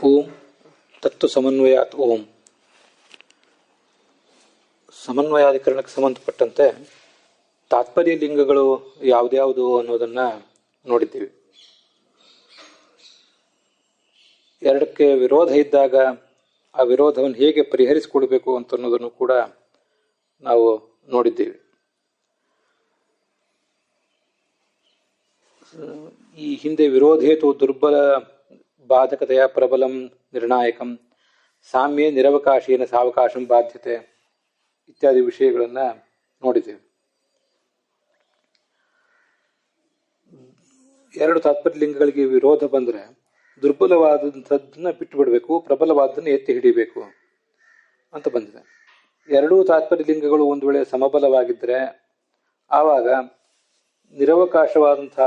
ಓಂ ತತ್ವ ಸಮನ್ವಯಾತ್ ಓಂ. ಸಮನ್ವಯಾಧಿಕರಣಕ್ಕೆ ಸಂಬಂಧಪಟ್ಟಂತೆ ತಾತ್ಪರ್ಯ ಲಿಂಗಗಳು ಯಾವುದ್ಯಾವುದು ಅನ್ನೋದನ್ನ ನೋಡಿದ್ದೀವಿ. ಎರಡಕ್ಕೆ ವಿರೋಧ ಇದ್ದಾಗ ಆ ವಿರೋಧವನ್ನು ಹೇಗೆ ಪರಿಹರಿಸಿಕೊಳ್ಬೇಕು ಅಂತ ಅನ್ನೋದನ್ನು ಕೂಡ ನಾವು ನೋಡಿದ್ದೀವಿ. ಈ ಹಿಂದೆ ವಿರೋಧೇತು ದುರ್ಬಲ ಬಾಧಕತೆಯ ಪ್ರಬಲಂ ನಿರ್ಣಾಯಕಂ ಸಾಮ್ಯ ನಿರವಕಾಶೇನ ಸಾವಕಾಶಂ ಬಾಧ್ಯತೆ ಇತ್ಯಾದಿ ವಿಷಯಗಳನ್ನ ನೋಡಿದ್ದೇವೆ. ಎರಡು ತಾತ್ಪರ್ಯ ಲಿಂಗಗಳಿಗೆ ವಿರೋಧ ಬಂದರೆ ದುರ್ಬಲವಾದಂಥದ್ದನ್ನ ಬಿಟ್ಟು ಬಿಡಬೇಕು, ಪ್ರಬಲವಾದನ್ನು ಎತ್ತಿ ಹಿಡಿಬೇಕು ಅಂತ ಬಂದಿದೆ. ಎರಡೂ ತಾತ್ಪರ್ಯ ಲಿಂಗಗಳು ಒಂದು ವೇಳೆ ಸಮಬಲವಾಗಿದ್ದರೆ ಆವಾಗ ನಿರವಕಾಶವಾದಂಥ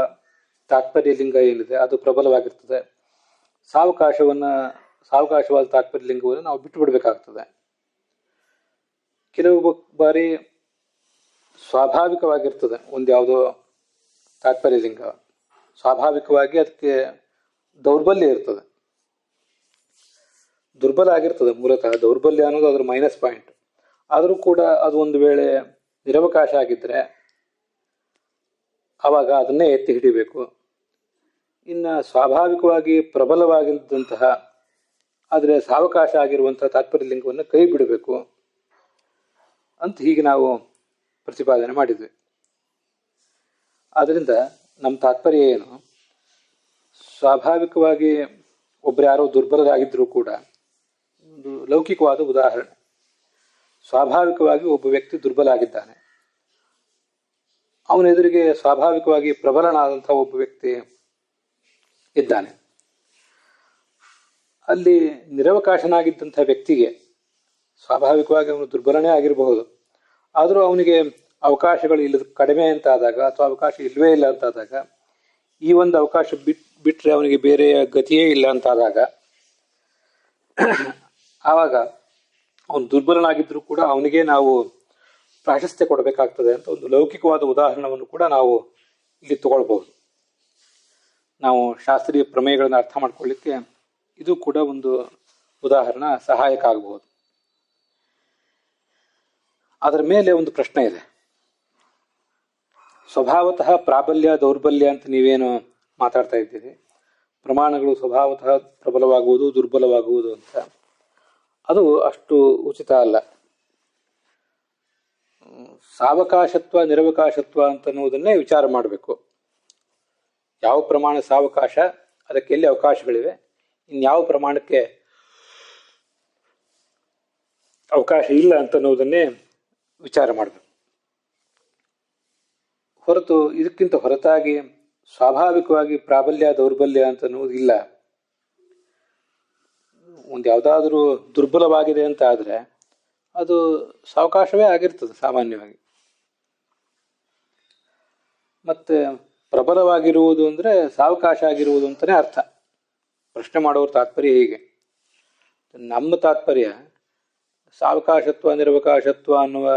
ತಾತ್ಪರ್ಯ ಲಿಂಗ ಏನಿದೆ ಅದು ಪ್ರಬಲವಾಗಿರ್ತದೆ. ಸಾವಕಾಶವಾದ ತಾತ್ಪರ್ಯ ಲಿಂಗವನ್ನು ನಾವು ಬಿಟ್ಟು ಬಿಡಬೇಕಾಗ್ತದೆ. ಕೆಲವು ಬಾರಿ ಸ್ವಾಭಾವಿಕವಾಗಿರ್ತದೆ ಒಂದು ಯಾವುದೋ ತಾತ್ಪರ್ಯ ಲಿಂಗ, ಸ್ವಾಭಾವಿಕವಾಗಿ ಅದಕ್ಕೆ ದೌರ್ಬಲ್ಯ ಇರ್ತದೆ, ದುರ್ಬಲ ಆಗಿರ್ತದೆ. ಮೂಲತಃ ದೌರ್ಬಲ್ಯ ಅನ್ನೋದು ಅದ್ರ ಮೈನಸ್ ಪಾಯಿಂಟ್. ಆದರೂ ಕೂಡ ಅದು ಒಂದು ವೇಳೆ ನಿರವಕಾಶ ಆಗಿದ್ರೆ ಆವಾಗ ಅದನ್ನೇ ಎತ್ತಿ ಹಿಡಿಬೇಕು. ಇನ್ನು ಸ್ವಾಭಾವಿಕವಾಗಿ ಪ್ರಬಲವಾಗಿದ್ದಂತಹ ಆದರೆ ಸಾವಕಾಶ ಆಗಿರುವಂತಹ ತಾತ್ಪರ್ಯ ಲಿಂಗವನ್ನು ಕೈ ಬಿಡಬೇಕು ಅಂತ ಹೀಗೆ ನಾವು ಪ್ರತಿಪಾದನೆ ಮಾಡಿದ್ವಿ. ಆದ್ದರಿಂದ ನಮ್ಮ ತಾತ್ಪರ್ಯ ಏನು, ಸ್ವಾಭಾವಿಕವಾಗಿ ಒಬ್ಬರು ಯಾರೋ ದುರ್ಬಲರಾಗಿದ್ದರೂ ಕೂಡ ಒಂದು ಲೌಕಿಕವಾದ ಉದಾಹರಣೆ, ಸ್ವಾಭಾವಿಕವಾಗಿ ಒಬ್ಬ ವ್ಯಕ್ತಿ ದುರ್ಬಲ ಆಗಿದ್ದಾನೆ, ಅವನ ಎದುರಿಗೆ ಸ್ವಾಭಾವಿಕವಾಗಿ ಪ್ರಬಲನಾದಂತಹ ಒಬ್ಬ ವ್ಯಕ್ತಿ ಇದ್ದಾನೆ. ಅಲ್ಲಿ ನಿರವಕಾಶನಾಗಿದ್ದಂಥ ವ್ಯಕ್ತಿಗೆ ಸ್ವಾಭಾವಿಕವಾಗಿ ಅವನು ದುರ್ಬಲನೇ ಆಗಿರಬಹುದು, ಆದರೂ ಅವನಿಗೆ ಅವಕಾಶಗಳು ಇಲ್ಲದ ಕಡಿಮೆ ಅಂತಾದಾಗ ಅಥವಾ ಅವಕಾಶ ಇಲ್ಲವೇ ಇಲ್ಲ ಅಂತಾದಾಗ, ಈ ಒಂದು ಅವಕಾಶ ಬಿಟ್ಟರೆ ಅವನಿಗೆ ಬೇರೆ ಗತಿಯೇ ಇಲ್ಲ ಅಂತಾದಾಗ ಆವಾಗ ಅವನು ದುರ್ಬಲನಾಗಿದ್ದರೂ ಕೂಡ ಅವನಿಗೆ ನಾವು ಪ್ರಾಶಸ್ತ್ಯ ಕೊಡಬೇಕಾಗ್ತದೆ ಅಂತ ಒಂದು ಲೌಕಿಕವಾದ ಉದಾಹರಣೆಯನ್ನು ಕೂಡ ನಾವು ಇಲ್ಲಿ ತಗೊಳ್ಬಹುದು. ನಾವು ಶಾಸ್ತ್ರೀಯ ಪ್ರಮೇಯಗಳನ್ನು ಅರ್ಥ ಮಾಡ್ಕೊಳ್ಳಿಕ್ಕೆ ಇದು ಕೂಡ ಒಂದು ಉದಾಹರಣೆ ಸಹಾಯಕ ಆಗಬಹುದು. ಅದರ ಮೇಲೆ ಒಂದು ಪ್ರಶ್ನೆ ಇದೆ. ಸ್ವಭಾವತಃ ಪ್ರಾಬಲ್ಯ ದೌರ್ಬಲ್ಯ ಅಂತ ನೀವೇನು ಮಾತಾಡ್ತಾ ಇದ್ದೀರಿ, ಪ್ರಮಾಣಗಳು ಸ್ವಭಾವತಃ ಪ್ರಬಲವಾಗುವುದು ದುರ್ಬಲವಾಗುವುದು ಅಂತ, ಅದು ಅಷ್ಟು ಉಚಿತ ಅಲ್ಲ. ಸಾವಕಾಶತ್ವ ನಿರವಕಾಶತ್ವ ಅಂತನ್ನುವುದನ್ನೇ ವಿಚಾರ ಮಾಡಬೇಕು. ಯಾವ ಪ್ರಮಾಣ ಸಾವಕಾಶ, ಅದಕ್ಕೆ ಎಲ್ಲಿ ಅವಕಾಶಗಳಿವೆ, ಇನ್ಯಾವ ಪ್ರಮಾಣಕ್ಕೆ ಅವಕಾಶ ಇಲ್ಲ ಅಂತನ್ನುವುದನ್ನೇ ವಿಚಾರ ಮಾಡಬೇಕು. ಹೊರತು ಇದಕ್ಕಿಂತ ಹೊರತಾಗಿ ಸ್ವಾಭಾವಿಕವಾಗಿ ಪ್ರಾಬಲ್ಯ ದೌರ್ಬಲ್ಯ ಅಂತನ್ನುವುದು ಇಲ್ಲ. ಒಂದು ಯಾವುದಾದ್ರೂ ದುರ್ಬಲವಾಗಿದೆ ಅಂತ ಆದರೆ ಅದು ಸಾವಕಾಶವೇ ಆಗಿರ್ತದೆ ಸಾಮಾನ್ಯವಾಗಿ. ಮತ್ತೆ ಪ್ರಬಲವಾಗಿರುವುದು ಅಂದರೆ ಸಾವಕಾಶ ಆಗಿರುವುದು ಅಂತಲೇ ಅರ್ಥ. ಪ್ರಶ್ನೆ ಮಾಡೋರ ತಾತ್ಪರ್ಯ ಹೀಗೆ. ನಮ್ಮ ತಾತ್ಪರ್ಯ ಸಾವಕಾಶತ್ವ ನಿರವಕಾಶತ್ವ ಅನ್ನುವ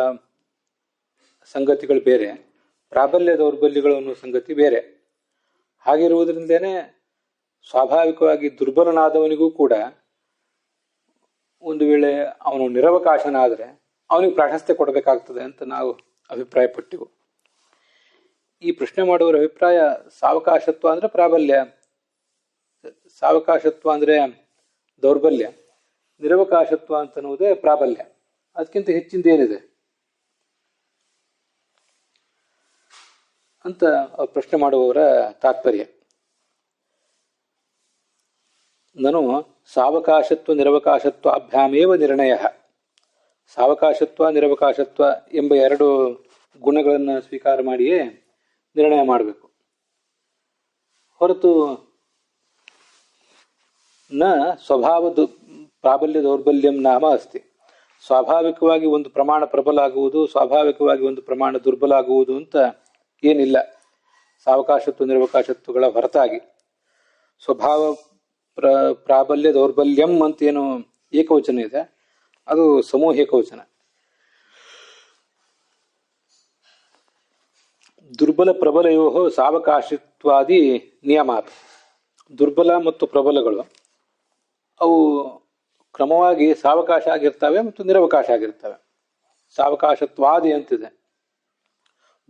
ಸಂಗತಿಗಳು ಬೇರೆ, ಪ್ರಾಬಲ್ಯ ದೌರ್ಬಲ್ಯಗಳು ಅನ್ನುವ ಸಂಗತಿ ಬೇರೆ. ಹಾಗಿರುವುದರಿಂದನೇ ಸ್ವಾಭಾವಿಕವಾಗಿ ದುರ್ಬಲನಾದವನಿಗೂ ಕೂಡ ಒಂದು ವೇಳೆ ಅವನು ನಿರವಕಾಶನಾದರೆ ಅವನಿಗೆ ಪ್ರಾಶಸ್ತ್ಯ ಕೊಡಬೇಕಾಗ್ತದೆ ಅಂತ ನಾವು ಅಭಿಪ್ರಾಯಪಟ್ಟಿವು. ಈ ಪ್ರಶ್ನೆ ಮಾಡುವವರ ಅಭಿಪ್ರಾಯ ಸಾವಕಾಶತ್ವ ಅಂದರೆ ಪ್ರಾಬಲ್ಯ, ಸಾವಕಾಶತ್ವ ಅಂದರೆ ದೌರ್ಬಲ್ಯ, ನಿರವಕಾಶತ್ವ ಅಂತನ್ನುವುದೇ ಪ್ರಾಬಲ್ಯ. ಅದಕ್ಕಿಂತ ಹೆಚ್ಚಿಂದ ಏನಿದೆ ಅಂತ ಪ್ರಶ್ನೆ ಮಾಡುವವರ ತಾತ್ಪರ್ಯ. ನಾನು ಸಾವಕಾಶತ್ವ ನಿರವಕಾಶತ್ವ ಅಭ್ಯಾಮೇವ ನಿರ್ಣಯ, ಸಾವಕಾಶತ್ವ ನಿರವಕಾಶತ್ವ ಎಂಬ ಎರಡು ಗುಣಗಳನ್ನು ಸ್ವೀಕಾರ ಮಾಡಿಯೇ ನಿರ್ಣಯ ಮಾಡಬೇಕು. ಹೊರತು ನ ಸ್ವಭಾವ ಪ್ರಾಬಲ್ಯ ದೌರ್ಬಲ್ಯಂ ನಾಮ ಅಸ್ತಿ, ಸ್ವಾಭಾವಿಕವಾಗಿ ಒಂದು ಪ್ರಮಾಣ ಪ್ರಬಲ ಆಗುವುದು, ಸ್ವಾಭಾವಿಕವಾಗಿ ಒಂದು ಪ್ರಮಾಣ ದುರ್ಬಲ ಆಗುವುದು ಅಂತ ಏನಿಲ್ಲ. ಸಾವಕಾಶತ್ವ ನಿರವಕಾಶತ್ವಗಳ ಹೊರತಾಗಿ ಸ್ವಭಾವ ಪ್ರಾಬಲ್ಯ ದೌರ್ಬಲ್ಯಂ ಅಂತೇನು ಏಕವಚನ ಇದೆ, ಅದು ಸಮೂಹೇಕವಚನ. ದುರ್ಬಲ ಪ್ರಬಲಯೋ ಸಾವಕಾಶತ್ವಾದಿ ನಿಯಮಾತ್, ದುರ್ಬಲ ಮತ್ತು ಪ್ರಬಲಗಳು ಅವು ಕ್ರಮವಾಗಿ ಸಾವಕಾಶ ಆಗಿರ್ತವೆ ಮತ್ತು ನಿರವಕಾಶ ಆಗಿರ್ತವೆ. ಸಾವಕಾಶತ್ವಾದಿ ಅಂತಿದೆ.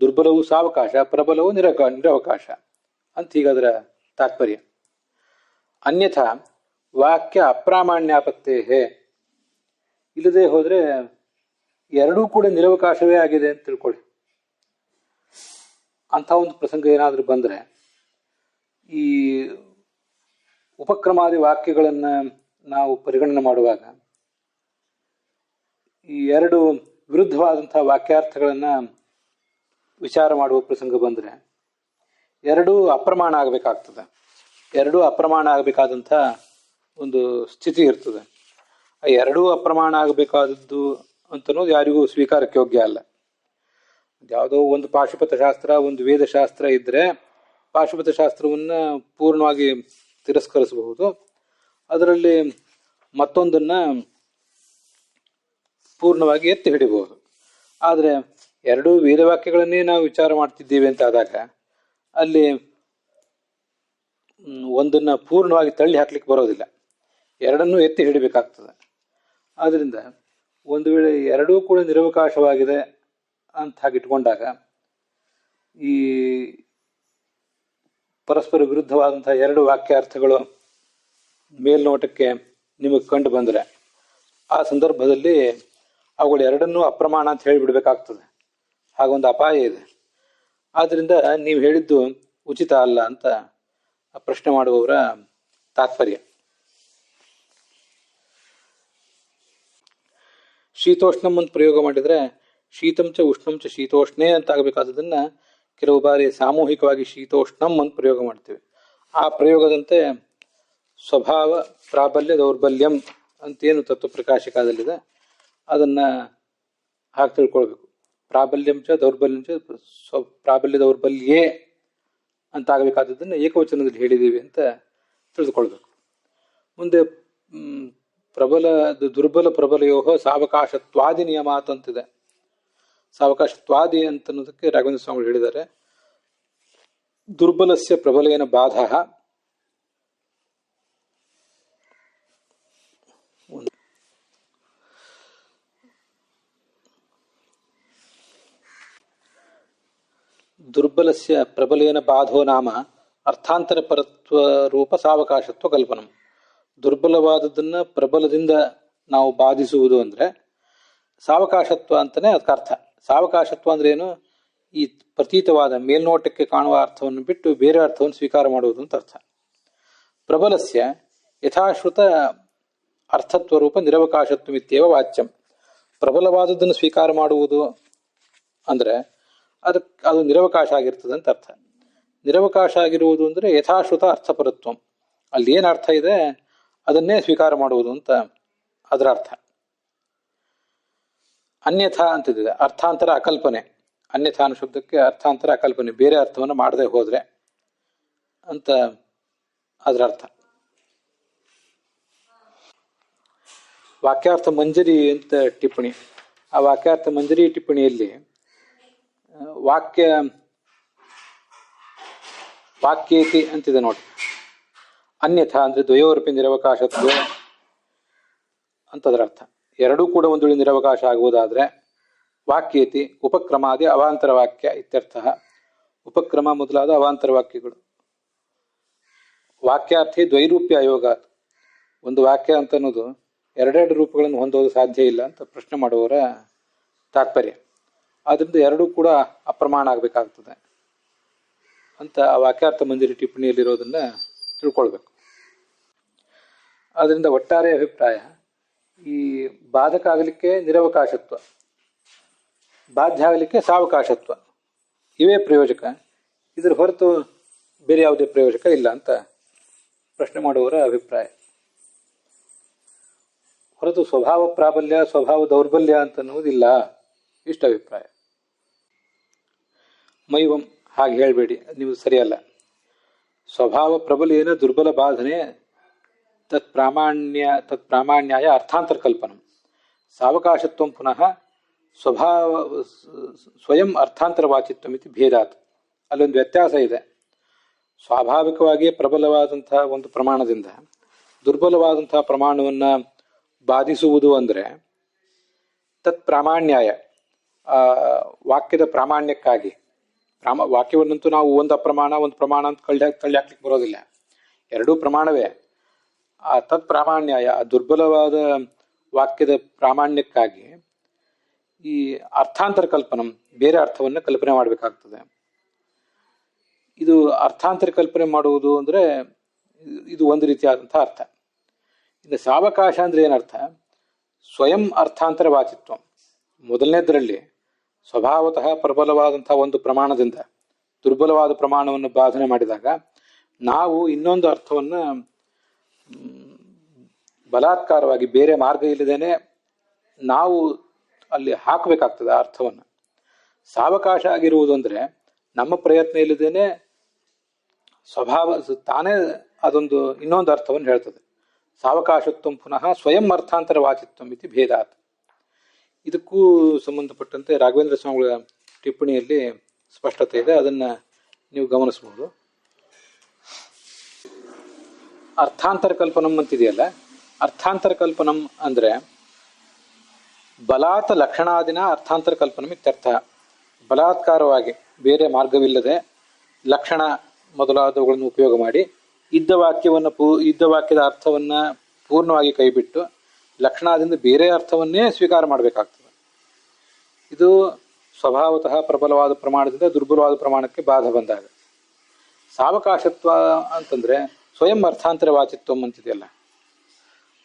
ದುರ್ಬಲವು ಸಾವಕಾಶ, ಪ್ರಬಲವು ನಿರವಕಾಶ ಅಂತ ಹೀಗದರ ತಾತ್ಪರ್ಯ. ಅನ್ಯಥಾ ವಾಕ್ಯ ಅಪ್ರಾಮಾಣ್ಯಾಪತ್ತೇ, ಇಲ್ಲದೆ ಹೋದರೆ ಎರಡೂ ಕೂಡ ನಿರವಕಾಶವೇ ಆಗಿದೆ ಅಂತ ತಿಳ್ಕೊಳ್ಳಿ. ಅಂಥ ಒಂದು ಪ್ರಸಂಗ ಏನಾದರೂ ಬಂದರೆ ಈ ಉಪಕ್ರಮಾದಿ ವಾಕ್ಯಗಳನ್ನು ನಾವು ಪರಿಗಣನೆ ಮಾಡುವಾಗ ಈ ಎರಡು ವಿರುದ್ಧವಾದಂತಹ ವಾಕ್ಯಾರ್ಥಗಳನ್ನು ವಿಚಾರ ಮಾಡುವ ಪ್ರಸಂಗ ಬಂದರೆ ಎರಡೂ ಅಪ್ರಮಾಣ ಆಗಬೇಕಾಗ್ತದೆ. ಎರಡೂ ಅಪ್ರಮಾಣ ಆಗಬೇಕಾದಂಥ ಒಂದು ಸ್ಥಿತಿ ಇರ್ತದೆ. ಆ ಎರಡೂ ಅಪ್ರಮಾಣ ಆಗಬೇಕಾದದ್ದು ಅಂತನೋದು ಯಾರಿಗೂ ಸ್ವೀಕಾರಕ್ಕೆ ಯೋಗ್ಯ ಅಲ್ಲ. ಯಾವುದೋ ಒಂದು ಪಾಶುಪತ ಶಾಸ್ತ್ರ, ಒಂದು ವೇದಶಾಸ್ತ್ರ ಇದ್ದರೆ ಪಾಶುಪತ ಶಾಸ್ತ್ರವನ್ನು ಪೂರ್ಣವಾಗಿ ತಿರಸ್ಕರಿಸಬಹುದು, ಅದರಲ್ಲಿ ಮತ್ತೊಂದನ್ನು ಪೂರ್ಣವಾಗಿ ಎತ್ತಿ ಹಿಡಿಬಹುದು. ಆದರೆ ಎರಡೂ ವೇದವಾಕ್ಯಗಳನ್ನೇ ನಾವು ವಿಚಾರ ಮಾಡ್ತಿದ್ದೀವಿ ಅಂತ ಆದಾಗ ಅಲ್ಲಿ ಒಂದನ್ನು ಪೂರ್ಣವಾಗಿ ತಳ್ಳಿ ಹಾಕ್ಲಿಕ್ಕೆ ಬರೋದಿಲ್ಲ, ಎರಡನ್ನೂ ಎತ್ತಿ ಹಿಡಿಬೇಕಾಗ್ತದೆ. ಆದ್ದರಿಂದ ಒಂದು ವೇಳೆ ಎರಡೂ ಕೂಡ ನಿರವಕಾಶವಾಗಿದೆ ಅಂತ ಹಾಗಿಟ್ಕೊಂಡಾಗ ಈ ಪರಸ್ಪರ ವಿರುದ್ಧವಾದಂತಹ ಎರಡು ವಾಕ್ಯಾರ್ಥಗಳು ಮೇಲ್ನೋಟಕ್ಕೆ ನಿಮಗೆ ಕಂಡು ಬಂದರೆ ಆ ಸಂದರ್ಭದಲ್ಲಿ ಅವುಗಳು ಎರಡನ್ನೂ ಅಪ್ರಮಾಣ ಅಂತ ಹೇಳಿಬಿಡ್ಬೇಕಾಗ್ತದೆ. ಹಾಗೊಂದು ಅಪಾಯ ಇದೆ. ಆದ್ದರಿಂದ ನೀವು ಹೇಳಿದ್ದು ಉಚಿತ ಅಲ್ಲ ಅಂತ ಪ್ರಶ್ನೆ ಮಾಡುವವರ ತಾತ್ಪರ್ಯ. ಶೀತೋಷ್ಣಂ ಅಂತ ಪ್ರಯೋಗ ಮಾಡಿದರೆ ಶೀತಂಚ ಉಷ್ಣಂಚ ಶೀತೋಷ್ಣೇ ಅಂತ ಆಗಬೇಕಾದದನ್ನು ಕೆಲವು ಬಾರಿ ಸಾಮೂಹಿಕವಾಗಿ ಶೀತೋಷ್ಣಂ ಅಂತ ಪ್ರಯೋಗ ಮಾಡ್ತೀವಿ. ಆ ಪ್ರಯೋಗದಂತೆ ಸ್ವಭಾವ ಪ್ರಾಬಲ್ಯ ದೌರ್ಬಲ್ಯಂ ಅಂತೇನು ತತ್ವಪ್ರಕಾಶಿಕಾದಲ್ಲಿದೆ ಅದನ್ನು ಹಾಗೆ ತಿಳ್ಕೊಳ್ಬೇಕು. ಪ್ರಾಬಲ್ಯಂಚ ದೌರ್ಬಲ್ಯಂಚ ಪ್ರಾಬಲ್ಯ ದೌರ್ಬಲ್ಯೇ ಅಂತ ಆಗಬೇಕಾದದ್ದನ್ನು ಏಕವಚನದಲ್ಲಿ ಹೇಳಿದ್ದೀವಿ ಅಂತ ತಿಳಿದುಕೊಳ್ಬೇಕು. ಮುಂದೆ ದುರ್ಬಲ ಪ್ರಬಲಯೋ ಸಾವಕಾಶತ್ವಾದಿ ನಿಯಮಾತ್ ಅಂತಿದೆ. ಸಾವಕಾಶತ್ವಾದಿ ಅಂತನ್ನೋದಕ್ಕೆ ರಾಘವೇಂದ್ರ ಸ್ವಾಮಿಗಳು ಹೇಳಿದ್ದಾರೆ, ದುರ್ಬಲಸ್ಯ ಪ್ರಬಲೇನ ಬಾಧ ದುರ್ಬಲಸ್ಯ ಪ್ರಬಲೇನ ಬಾಧೋ ನಾಮ ಅರ್ಥಾಂತರ ಪರತ್ವ ರೂಪ ಸಾವಕಾಶತ್ವ ಕಲ್ಪನಂ. ದುರ್ಬಲವಾದದ್ದನ್ನು ಪ್ರಬಲದಿಂದ ನಾವು ಬಾಧಿಸುವುದು ಅಂದರೆ ಸಾವಕಾಶತ್ವ ಅಂತಲೇ ಅದಕ್ಕೆ ಅರ್ಥ. ಸಾವಕಾಶತ್ವ ಅಂದ್ರೆ ಏನು? ಈ ಪ್ರತೀತವಾದ ಮೇಲ್ನೋಟಕ್ಕೆ ಕಾಣುವ ಅರ್ಥವನ್ನು ಬಿಟ್ಟು ಬೇರೆ ಅರ್ಥವನ್ನು ಸ್ವೀಕಾರ ಮಾಡುವುದು ಅಂತ ಅರ್ಥ. ಪ್ರಬಲಸ್ಯ ಯಥಾಶ್ರುತ ಅರ್ಥತ್ವರೂಪ ನಿರವಕಾಶತ್ವಮಿತ್ಯೇವ ವಾಚ್ಯಂ. ಪ್ರಬಲವಾದದ್ದನ್ನು ಸ್ವೀಕಾರ ಮಾಡುವುದು ಅಂದರೆ ಅದು ನಿರವಕಾಶ ಆಗಿರ್ತದೆ ಅಂತ ಅರ್ಥ. ನಿರವಕಾಶ ಆಗಿರುವುದು ಅಂದರೆ ಯಥಾಶ್ರುತ ಅರ್ಥಪರತ್ವಂ, ಅಲ್ಲಿ ಏನು ಅರ್ಥ ಇದೆ ಅದನ್ನೇ ಸ್ವೀಕಾರ ಮಾಡುವುದು ಅಂತ ಅದರ ಅರ್ಥ. ಅನ್ಯಥಾ ಅಂತಿದೆ ಅರ್ಥಾಂತರ ಅಕಲ್ಪನೆ. ಅನ್ಯಥಾ ಅನ್ನೋ ಶಬ್ದಕ್ಕೆ ಅರ್ಥಾಂತರ ಅಕಲ್ಪನೆ, ಬೇರೆ ಅರ್ಥವನ್ನು ಮಾಡದೆ ಹೋದರೆ ಅಂತ ಅದರ ಅರ್ಥ. ವಾಕ್ಯಾರ್ಥ ಮಂಜರಿ ಅಂತ ಟಿಪ್ಪಣಿ. ಆ ವಾಕ್ಯಾರ್ಥ ಮಂಜರಿ ಟಿಪ್ಪಣಿಯಲ್ಲಿ ವಾಕ್ಯೇತಿ ಅಂತಿದೆ ನೋಡಿ. ಅನ್ಯಥಾ ಅಂದ್ರೆ ದ್ವಯೋರಪಿ ನಿರವಕಾಶತ್ವ ಅಂತದರ ಅರ್ಥ. ಎರಡೂ ಕೂಡ ಒಂದು ವೇಳೆ ನಿರವಕಾಶ ಆಗುವುದಾದ್ರೆ ವಾಕ್ಯೇತಿ ಉಪಕ್ರಮಾದಿ ಅವಾಂತರ ವಾಕ್ಯ ಇತ್ಯರ್ಥ. ಉಪಕ್ರಮ ಮೊದಲಾದ ಅವಾಂತರ ವಾಕ್ಯಗಳು. ವಾಕ್ಯಾರ್ಥಿ ದ್ವೈರೂಪ್ಯ ಅಯೋಗಾತ್. ಒಂದು ವಾಕ್ಯ ಅಂತ ಅನ್ನೋದು ಎರಡೆರಡು ರೂಪಗಳನ್ನು ಹೊಂದೋದು ಸಾಧ್ಯ ಇಲ್ಲ ಅಂತ ಪ್ರಶ್ನೆ ಮಾಡುವವರ ತಾತ್ಪರ್ಯ. ಆದ್ದರಿಂದ ಎರಡೂ ಕೂಡ ಅಪ್ರಮಾಣ ಆಗಬೇಕಾಗ್ತದೆ ಅಂತ ಆ ವಾಕ್ಯಾರ್ಥ ಮಂಜರಿ ಟಿಪ್ಪಣಿಯಲ್ಲಿರೋದನ್ನ ತಿಳ್ಕೊಳ್ಬೇಕು. ಆದ್ದರಿಂದ ಒಟ್ಟಾರೆ ಅಭಿಪ್ರಾಯ, ಈ ಬಾಧಕ ಆಗಲಿಕ್ಕೆ ನಿರವಕಾಶತ್ವ, ಬಾಧ್ಯ ಆಗಲಿಕ್ಕೆ ಸಾವಕಾಶತ್ವ, ಇವೇ ಪ್ರಯೋಜಕ. ಇದರ ಹೊರತು ಬೇರೆ ಯಾವುದೇ ಪ್ರಯೋಜಕ ಇಲ್ಲ ಅಂತ ಪ್ರಶ್ನೆ ಮಾಡುವವರ ಅಭಿಪ್ರಾಯ. ಹೊರತು ಸ್ವಭಾವ ಪ್ರಾಬಲ್ಯ ಸ್ವಭಾವ ದೌರ್ಬಲ್ಯ ಅಂತ ಅನ್ನುವುದಿಲ್ಲ, ಇಷ್ಟ ಅಭಿಪ್ರಾಯ. ಮೈವಂ ಹಾಗೆ ಹೇಳಬೇಡಿ, ನೀವು ಸರಿಯಲ್ಲ. ಸ್ವಭಾವ ಪ್ರಬಲೇನ ದುರ್ಬಲ ಬಾಧನೆ ತತ್ಪ್ರಾಮಾಣ್ಯಾಯ ಅರ್ಥಾಂತರ ಕಲ್ಪನಂ. ಸಾವಕಾಶತ್ವಂ ಪುನಃ ಸ್ವಯಂ ಅರ್ಥಾಂತರವಾಚಿತ್ವಂ ಇತಿ ಭೇದಾತ್. ಅಲ್ಲೊಂದು ವ್ಯತ್ಯಾಸ ಇದೆ. ಸ್ವಾಭಾವಿಕವಾಗಿಯೇ ಪ್ರಬಲವಾದಂತಹ ಒಂದು ಪ್ರಮಾಣದಿಂದ ದುರ್ಬಲವಾದಂತಹ ಪ್ರಮಾಣವನ್ನು ಬಾಧಿಸುವುದು ಅಂದರೆ ತತ್ ಪ್ರಾಮಾಣ್ಯಾಯ, ವಾಕ್ಯದ ಪ್ರಾಮಾಣ್ಯಕ್ಕಾಗಿ. ವಾಕ್ಯವನ್ನಂತೂ ನಾವು ಒಂದು ಅಪ್ರಮಾಣ ಒಂದು ಪ್ರಮಾಣ ಅಂತ ತಳ್ಳಿ ಹಾಕ್ಲಿಕ್ಕೆ ಬರೋದಿಲ್ಲ, ಎರಡೂ ಪ್ರಮಾಣವೇ. ಆ ತತ್ ಪ್ರಾಮಾಣ್ಯಾಯ, ಆ ದುರ್ಬಲವಾದ ವಾಕ್ಯದ ಪ್ರಾಮಾಣ್ಯಕ್ಕಾಗಿ ಈ ಅರ್ಥಾಂತರ ಕಲ್ಪನಂ, ಬೇರೆ ಅರ್ಥವನ್ನು ಕಲ್ಪನೆ ಮಾಡಬೇಕಾಗ್ತದೆ. ಇದು ಅರ್ಥಾಂತರ ಕಲ್ಪನೆ ಮಾಡುವುದು ಅಂದರೆ ಇದು ಒಂದು ರೀತಿಯಾದಂತಹ ಅರ್ಥ. ಇನ್ನು ಸಾವಕಾಶ ಅಂದ್ರೆ ಏನರ್ಥ? ಸ್ವಯಂ ಅರ್ಥಾಂತರ ವಾಚಿತ್ವ. ಮೊದಲನೇದರಲ್ಲಿ ಸ್ವಭಾವತಃ ಪ್ರಬಲವಾದಂತಹ ಒಂದು ಪ್ರಮಾಣದಿಂದ ದುರ್ಬಲವಾದ ಪ್ರಮಾಣವನ್ನು ಬಾಧನೆ ಮಾಡಿದಾಗ ನಾವು ಇನ್ನೊಂದು ಅರ್ಥವನ್ನು ಬಲಾತ್ಕಾರವಾಗಿ ಬೇರೆ ಮಾರ್ಗ ಇಲ್ಲದೇನೆ ನಾವು ಅಲ್ಲಿ ಹಾಕಬೇಕಾಗ್ತದೆ ಆ ಅರ್ಥವನ್ನು. ಸಾವಕಾಶ ಆಗಿರುವುದು ಅಂದರೆ ನಮ್ಮ ಪ್ರಯತ್ನ ಇಲ್ಲದೇನೆ ಸ್ವಭಾವ ತಾನೇ ಅದೊಂದು ಇನ್ನೊಂದು ಅರ್ಥವನ್ನು ಹೇಳ್ತದೆ. ಸಾವಕಾಶತ್ವ ಪುನಃ ಸ್ವಯಂ ಅರ್ಥಾಂತರ ವಾಚಿತ್ವ ಇತಿ ಭೇದಾತ್. ಇದಕ್ಕೂ ಸಂಬಂಧಪಟ್ಟಂತೆ ರಾಘವೇಂದ್ರ ಸ್ವಾಮಿಗಳ ಟಿಪ್ಪಣಿಯಲ್ಲಿ ಸ್ಪಷ್ಟತೆ ಇದೆ, ಅದನ್ನ ನೀವು ಗಮನಿಸಬಹುದು. ಅರ್ಥಾಂತರ ಕಲ್ಪನಂ ಅಂತಿದೆಯಲ್ಲ, ಅರ್ಥಾಂತರ ಕಲ್ಪನಂ ಅಂದ್ರೆ ಬಲಾತ್ ಲಕ್ಷಣಾದಿನ ಅರ್ಥಾಂತರ ಕಲ್ಪನಂ ಇತ್ಯರ್ಥ. ಬಲಾತ್ಕಾರವಾಗಿ ಬೇರೆ ಮಾರ್ಗವಿಲ್ಲದೆ ಲಕ್ಷಣ ಮೊದಲಾದವುಗಳನ್ನು ಉಪಯೋಗ ಮಾಡಿ ಇದ್ದ ವಾಕ್ಯದ ಅರ್ಥವನ್ನ ಪೂರ್ಣವಾಗಿ ಕೈಬಿಟ್ಟು ಲಕ್ಷಣದಿಂದ ಬೇರೆ ಅರ್ಥವನ್ನೇ ಸ್ವೀಕಾರ ಮಾಡಬೇಕಾಗ್ತದೆ. ಇದು ಸ್ವಭಾವತಃ ಪ್ರಬಲವಾದ ಪ್ರಮಾಣದಿಂದ ದುರ್ಬಲವಾದ ಪ್ರಮಾಣಕ್ಕೆ ಬಾಧ ಬಂದಾಗ. ಸಾವಕಾಶತ್ವ ಅಂತಂದ್ರೆ ಸ್ವಯಂ ಅರ್ಥಾಂತರ ವಾಚಿತ್ವಂ ಅಂತಿದೆಯಲ್ಲ,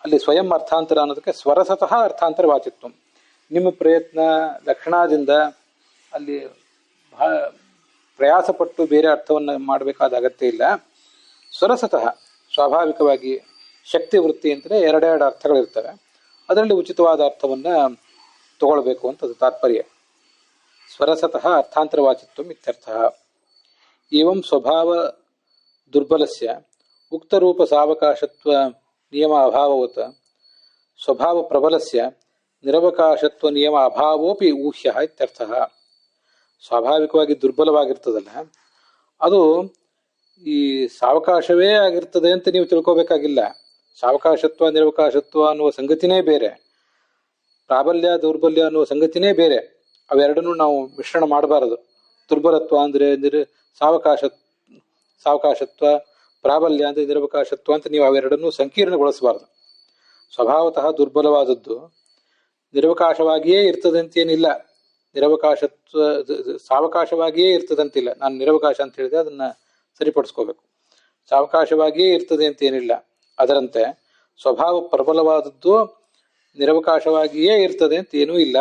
ಅಲ್ಲಿ ಸ್ವಯಂ ಅರ್ಥಾಂತರ ಅನ್ನೋದಕ್ಕೆ ಸ್ವರಸತಃ ಅರ್ಥಾಂತರ ವಾಚಿತ್ವಂ. ನಿಮ್ಮ ಪ್ರಯತ್ನ ಲಕ್ಷಣದಿಂದ ಅಲ್ಲಿ ಬಹಳ ಪ್ರಯಾಸಪಟ್ಟು ಬೇರೆ ಅರ್ಥವನ್ನು ಮಾಡಬೇಕಾದ ಅಗತ್ಯ ಇಲ್ಲ. ಸ್ವರಸತಃ ಸ್ವಾಭಾವಿಕವಾಗಿ ಶಕ್ತಿ ವೃತ್ತಿ ಅಂತಲೇ ಎರಡೆರಡು ಅರ್ಥಗಳಿರ್ತವೆ, ಅದರಲ್ಲಿ ಉಚಿತವಾದ ಅರ್ಥವನ್ನು ತಗೊಳ್ಬೇಕು ಅಂತ ಅದು ತಾತ್ಪರ್ಯ. ಸ್ವರಸತಃ ಅರ್ಥಾಂತರ ವಾಚಿತ್ವಂ ಇತ್ಯರ್ಥ. ಏವಂ ಸ್ವಭಾವ ದುರ್ಬಲಸ್ಯ ಉಕ್ತರೂಪ ಸಾವಕಾಶತ್ವ ನಿಯಮ ಅಭಾವವತ್ ಸ್ವಭಾವ ಪ್ರಬಲಸ್ಯ ನಿರವಕಾಶತ್ವ ನಿಯಮ ಅಭಾವೋಪಿ ಊಹ್ಯ ಇತ್ಯರ್ಥ. ಸ್ವಾಭಾವಿಕವಾಗಿ ದುರ್ಬಲವಾಗಿರ್ತದಲ್ಲ, ಅದು ಈ ಸಾವಕಾಶವೇ ಆಗಿರ್ತದೆ ಅಂತ ನೀವು ತಿಳ್ಕೋಬೇಕಾಗಿಲ್ಲ. ಸಾವಕಾಶತ್ವ ನಿರವಕಾಶತ್ವ ಅನ್ನುವ ಸಂಗತಿನೇ ಬೇರೆ, ಪ್ರಾಬಲ್ಯ ದೌರ್ಬಲ್ಯ ಅನ್ನುವ ಸಂಗತಿನೇ ಬೇರೆ. ಅವೆರಡನ್ನೂ ನಾವು ಮಿಶ್ರಣ ಮಾಡಬಾರದು. ದುರ್ಬಲತ್ವ ಅಂದರೆ ಸಾವಕಾಶತ್ವ, ಪ್ರಾಬಲ್ಯ ಅಂದರೆ ನಿರವಕಾಶತ್ವ ಅಂತ ನೀವು ಅವೆರಡನ್ನೂ ಸಂಕೀರ್ಣಗೊಳಿಸಬಾರದು. ಸ್ವಭಾವತಃ ದುರ್ಬಲವಾದದ್ದು ನಿರವಕಾಶವಾಗಿಯೇ ಇರ್ತದಂತೇನಿಲ್ಲ, ಸಾವಕಾಶವಾಗಿಯೇ ಇರ್ತದಂತಿಲ್ಲ. ನಾನು ನಿರವಕಾಶ ಅಂತ ಹೇಳಿದೆ, ಅದನ್ನ ಸರಿಪಡಿಸ್ಕೋಬೇಕು. ಸಾವಕಾಶವಾಗಿಯೇ ಇರ್ತದೆ ಅಂತ ಏನಿಲ್ಲ. ಅದರಂತೆ ಸ್ವಭಾವ ಪ್ರಬಲವಾದದ್ದು ನಿರವಕಾಶವಾಗಿಯೇ ಇರ್ತದೆ ಅಂತ ಏನೂ ಇಲ್ಲ.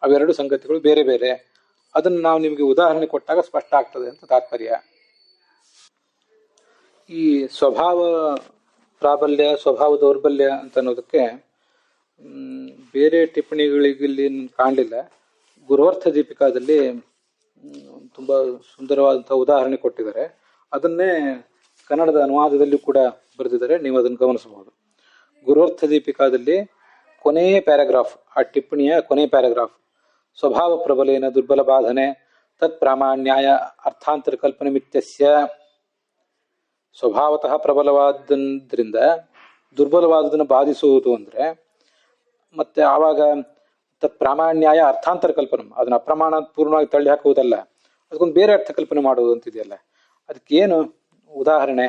ಅವೆರಡು ಸಂಗತಿಗಳು ಬೇರೆ ಬೇರೆ. ಅದನ್ನು ನಾವು ನಿಮಗೆ ಉದಾಹರಣೆ ಕೊಟ್ಟಾಗ ಸ್ಪಷ್ಟ ಆಗ್ತದೆ ಅಂತ ತಾತ್ಪರ್ಯ. ಈ ಸ್ವಭಾವ ಪ್ರಾಬಲ್ಯ ಸ್ವಭಾವ ದೌರ್ಬಲ್ಯ ಅಂತ ಅನ್ನೋದಕ್ಕೆ ಬೇರೆ ಟಿಪ್ಪಣಿಗಳಿಗಿಲ್ಲಿ ಕಾಣಲಿಲ್ಲ. ಗುರುವರ್ಥ ದೀಪಿಕಾದಲ್ಲಿ ತುಂಬ ಸುಂದರವಾದಂಥ ಉದಾಹರಣೆ ಕೊಟ್ಟಿದ್ದಾರೆ. ಅದನ್ನೇ ಕನ್ನಡದ ಅನುವಾದದಲ್ಲಿ ಕೂಡ ಬರೆದಿದ್ದಾರೆ, ನೀವು ಅದನ್ನು ಗಮನಿಸಬಹುದು. ಗುರುವರ್ಥ ದೀಪಿಕಾದಲ್ಲಿ ಕೊನೆಯ ಪ್ಯಾರಾಗ್ರಾಫ್, ಆ ಟಿಪ್ಪಣಿಯ ಕೊನೆಯ ಪ್ಯಾರಾಗ್ರಾಫ್, ಸ್ವಭಾವ ಪ್ರಬಲೇನ ದುರ್ಬಲ ಬಾಧನೆ ತತ್ ಪ್ರಾಮಾಣ್ಯಾಯ ಅರ್ಥಾಂತರ ಕಲ್ಪನೆ ಮಿತ್ಯಸ್ಯ. ಸ್ವಭಾವತಃ ಪ್ರಬಲವಾದ್ರಿಂದ ದುರ್ಬಲವಾದದನ್ನು ಬಾಧಿಸುವುದು ಅಂದರೆ, ಮತ್ತೆ ಆವಾಗ ತತ್ ಪ್ರಾಮಾಣ್ಯಾಯ ಅರ್ಥಾಂತರ ಕಲ್ಪನೆ, ಅದನ್ನ ಅಪ್ರಮಾಣ ಪೂರ್ಣವಾಗಿ ತಳ್ಳಿ ಹಾಕುವುದಲ್ಲ, ಅದಕ್ಕೊಂದು ಬೇರೆ ಅರ್ಥ ಕಲ್ಪನೆ ಮಾಡುವುದು ಅಂತಿದೆಯಲ್ಲ. ಅದಕ್ಕೇನು ಉದಾಹರಣೆ,